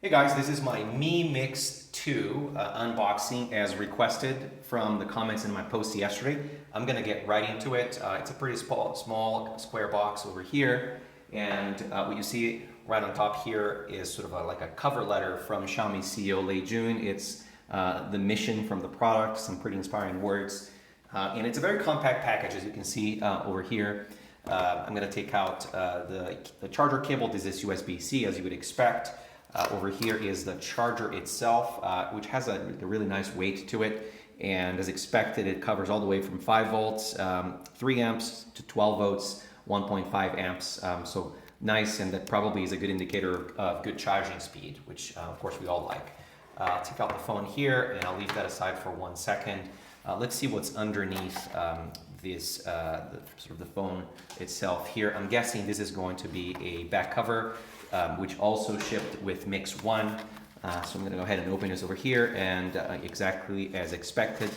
Hey guys, this is my Mi Mix 2 unboxing as requested from the comments in my post yesterday. I'm going to get right into it. It's a pretty small square box over here, and what you see right on top here is sort of like a cover letter from Xiaomi CEO Lei Jun. It's the mission from the product, some pretty inspiring words, and it's a very compact package, as you can see over here. I'm going to take out the charger cable. This is USB-C, as you would expect. Over here is the charger itself, which has a really nice weight to it, and as expected it covers all the way from 5 volts, 3 amps to 12 volts, 1.5 amps, so nice, and that probably is a good indicator of good charging speed, which of course we all like. I'll take out the phone here and I'll leave that aside for 1 second. Let's see what's underneath this sort of the phone itself here. I'm guessing this is going to be a back cover, which also shipped with Mix 1. So I'm going to go ahead and open this over here, and exactly as expected,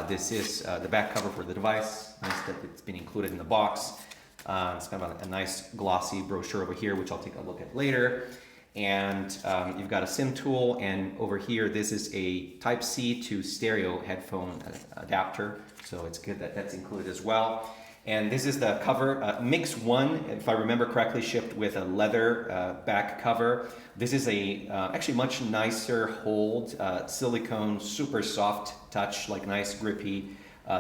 this is the back cover for the device. Nice that it's been included in the box. It's kind of a nice glossy brochure over here, which I'll take a look at later. And you've got a SIM tool, and over here this is a Type-C to stereo headphone adapter, so it's good that that's included as well. And this is the cover. Mix 1, if I remember correctly, shipped with a leather back cover. This is a actually much nicer hold, silicone, super soft touch, like nice grippy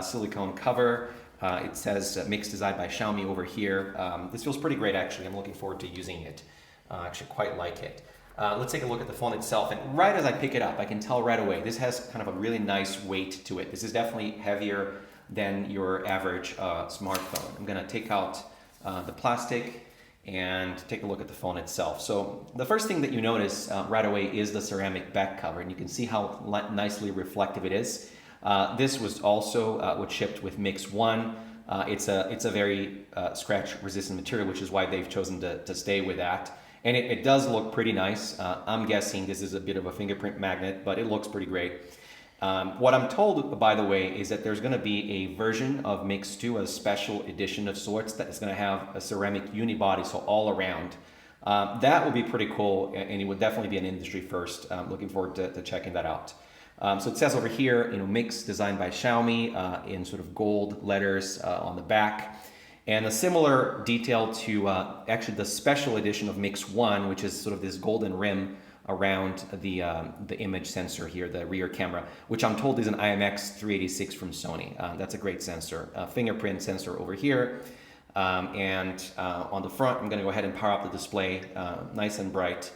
silicone cover. It says Mix designed by Xiaomi over here. This feels pretty great, actually. I'm looking forward to using it. Actually quite like it. Let's take a look at the phone itself, and right as I pick it up I can tell right away this has kind of a really nice weight to it. This is definitely heavier than your average smartphone. I'm going to take out the plastic and take a look at the phone itself. So the first thing that you notice right away is the ceramic back cover, and you can see how nicely reflective it is. This was also what shipped with Mix 1. It's a very scratch resistant material, which is why they've chosen to stay with that. And it does look pretty nice. I'm guessing this is a bit of a fingerprint magnet, but it looks pretty great. What I'm told, by the way, is that there's going to be a version of Mix 2, a special edition of sorts, that is going to have a ceramic unibody, so all around. That would be pretty cool, and it would definitely be an industry first. Looking forward to checking that out. So it says over here, Mix designed by Xiaomi in sort of gold letters on the back. And a similar detail to actually the special edition of Mix 1, which is sort of this golden rim around the image sensor here, the rear camera, which I'm told is an IMX386 from Sony. That's a great sensor. Fingerprint sensor over here. And on the front, I'm going to go ahead and power up the display, nice and bright.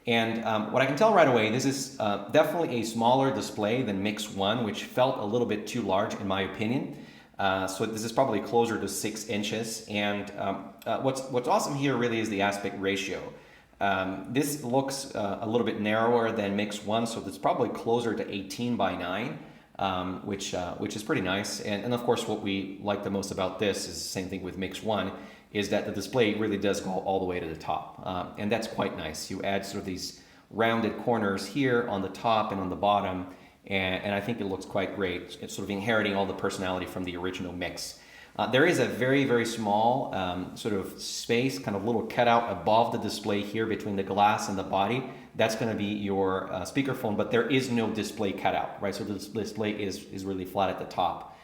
And what I can tell right away, this is definitely a smaller display than Mix 1, which felt a little bit too large in my opinion. So this is probably closer to 6 inches. And what's awesome here really is the aspect ratio. This looks a little bit narrower than Mix 1, so it's probably closer to 18 by 9, which is pretty nice. And of course, what we like the most about this is the same thing with Mix 1, is that the display really does go all the way to the top. And that's quite nice. You add sort of these rounded corners here on the top and on the bottom, and I think it looks quite great. It's sort of inheriting all the personality from the original Mix. There is a very, very small sort of space, kind of little cutout above the display here between the glass and the body. That's going to be your speakerphone, but there is no display cutout, right? So the display is really flat at the top,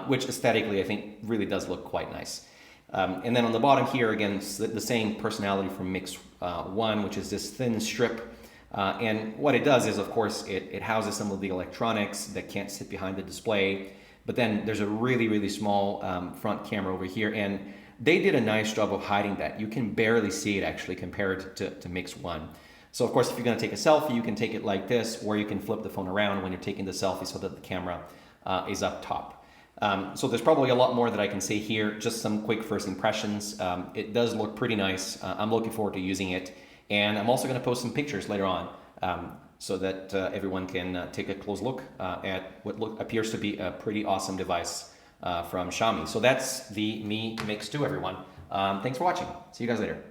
which aesthetically I think really does look quite nice. And then on the bottom here, again, the same personality from Mix 1, which is this thin strip. And what it does is, of course, it houses some of the electronics that can't sit behind the display. But then there's a really, really small front camera over here, and they did a nice job of hiding that. You can barely see it actually compared to Mix 1. So of course, if you're going to take a selfie, you can take it like this, or you can flip the phone around when you're taking the selfie so that the camera is up top. So there's probably a lot more that I can say here, just some quick first impressions. It does look pretty nice. I'm looking forward to using it. And I'm also going to post some pictures later on so that everyone can take a close look at what appears to be a pretty awesome device from Xiaomi. So that's the Mi Mix 2, everyone. Thanks for watching. See you guys later.